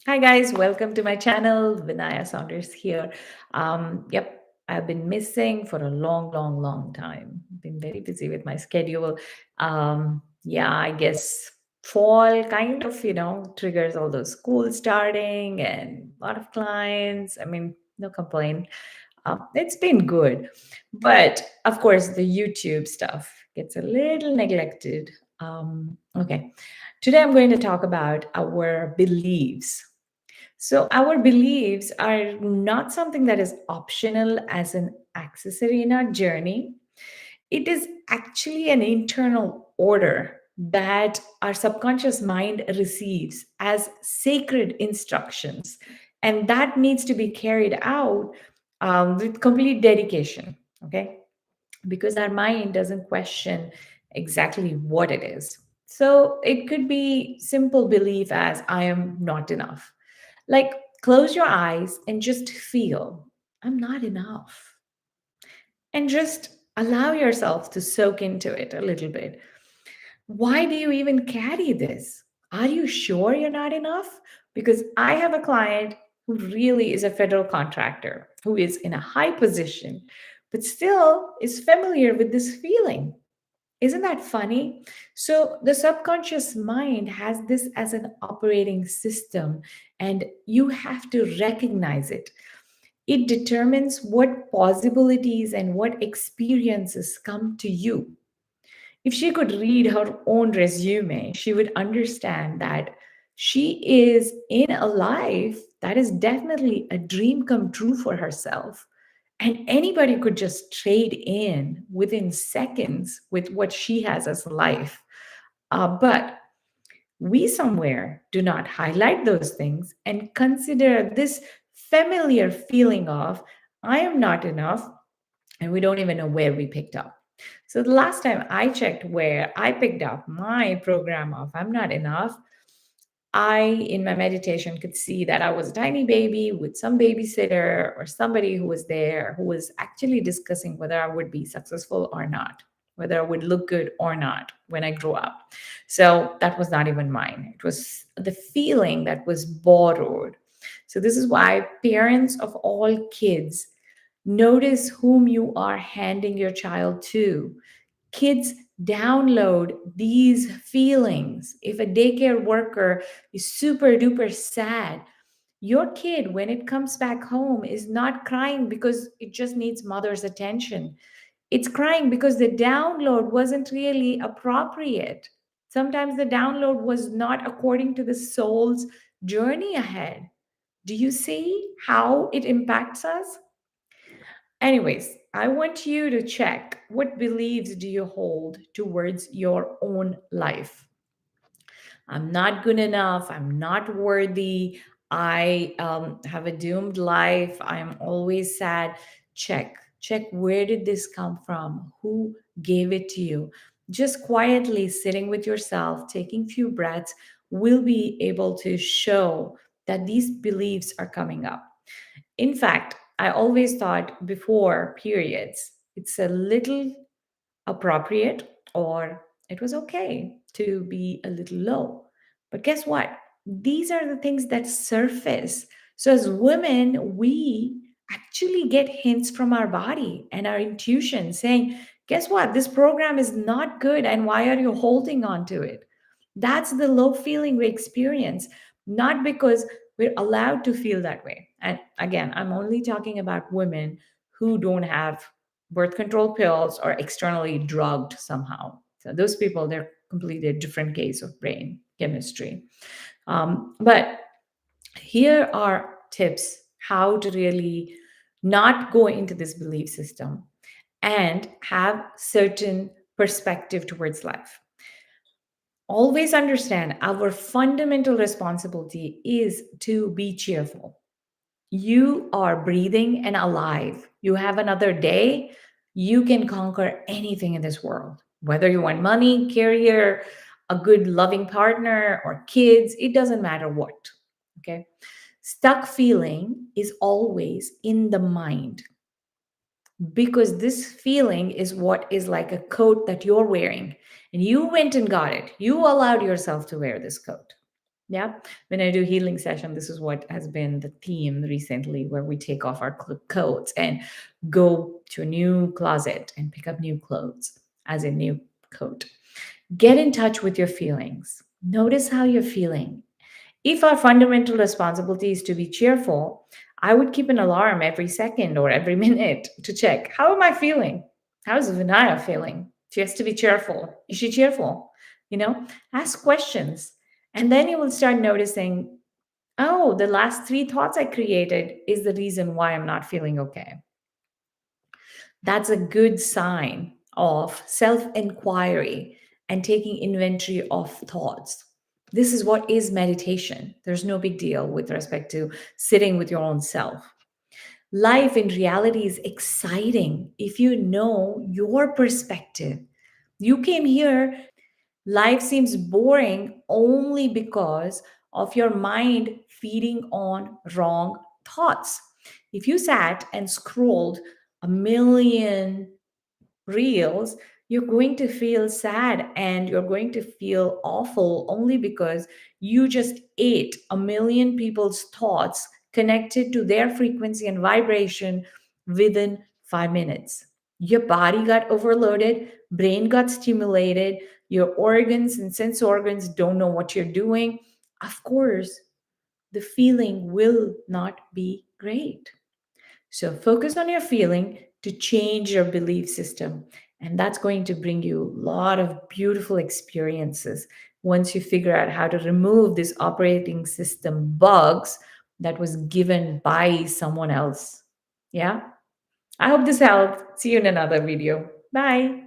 Hi guys, welcome to my channel. Vinaya Saunders here. Yep, I've been missing for a long time. Been very busy with my schedule. Yeah, I guess fall kind of, triggers all those school starting and a lot of clients. I mean, no complaint. It's been good, but of course, the YouTube stuff gets a little neglected. Okay, today I'm going to talk about our beliefs. So, our beliefs are not something that is optional as an accessory in our journey. It is actually an internal order that our subconscious mind receives as sacred instructions. And that needs to be carried out with complete dedication. Okay. Because our mind doesn't question exactly what it is. So it could be simple belief as I am not enough. Like close your eyes and just feel I'm not enough. And just allow yourself to soak into it a little bit. Why do you even carry this? Are you sure you're not enough? Because I have a client who really is a federal contractor, who is in a high position, but still is familiar with this feeling. Isn't that funny? So, the subconscious mind has this as an operating system, and you have to recognize it. It determines what possibilities and what experiences come to you. If she could read her own resume, she would understand that she is in a life that is definitely a dream come true for herself. And anybody could just trade in within seconds with what she has as a life. But we somewhere do not highlight those things and consider this familiar feeling of, I am not enough, and we don't even know where we picked up. So the last time I checked where I picked up my program of I'm not enough, I, in my meditation, could see that I was a tiny baby with some babysitter or somebody who was there who was actually discussing whether I would be successful or not, whether I would look good or not when I grow up. So that was not even mine. It was the feeling that was borrowed. So this is why parents of all kids notice whom you are handing your child to. Kids download these feelings. If a daycare worker is super duper sad, your kid, when it comes back home, is not crying because it just needs mother's attention. It's crying because the download wasn't really appropriate. Sometimes the download was not according to the soul's journey ahead. Do you see how it impacts us? Anyways, I want you to check what beliefs do you hold towards your own life. I'm not good enough. I'm not worthy. I have a doomed life. I'm always sad. Check where did this come from? Who gave it to you? Just quietly sitting with yourself, taking few breaths, will be able to show that these beliefs are coming up. In fact, I always thought before periods, it's a little appropriate or it was okay to be a little low. But guess what? These are the things that surface. So, as women, we actually get hints from our body and our intuition saying, guess what? This program is not good. And why are you holding on to it? That's the low feeling we experience, not because we're allowed to feel that way. And again, I'm only talking about women who don't have birth control pills or externally drugged somehow. So those people, they're completely a different case of brain chemistry. But here are tips how to really not go into this belief system and have certain perspective towards life. Always understand our fundamental responsibility is to be cheerful. You are breathing and alive. You have another day. You can conquer anything in this world. Whether you want money, career, a good loving partner, or kids, it doesn't matter what. Okay. Stuck feeling is always in the mind because this feeling is what is like a coat that you're wearing and you went and got it. You allowed yourself to wear this coat. Yeah. When I do healing session, this is what has been the theme recently, where we take off our coats and go to a new closet and pick up new clothes, as a new coat. Get in touch with your feelings. Notice how you're feeling. If our fundamental responsibility is to be cheerful, I would keep an alarm every second or every minute to check, how am I feeling? How is Vinaya feeling? She has to be cheerful. Is she cheerful? You know, ask questions. And then you will start noticing, oh, the last three thoughts I created is the reason why I'm not feeling okay. That's a good sign of self inquiry and taking inventory of thoughts. This is what is meditation. There's no big deal with respect to sitting with your own self. Life in reality is exciting if you know your perspective. You came here, life seems boring only because of your mind feeding on wrong thoughts. If you sat and scrolled a million reels, you're going to feel sad and you're going to feel awful only because you just ate a million people's thoughts connected to their frequency and vibration within 5 minutes. Your body got overloaded, brain got stimulated, your organs and sense organs don't know what you're doing. Of course, the feeling will not be great. So focus on your feeling to change your belief system. And that's going to bring you a lot of beautiful experiences once you figure out how to remove this operating system bugs that was given by someone else. Yeah. I hope this helped. See you in another video. Bye.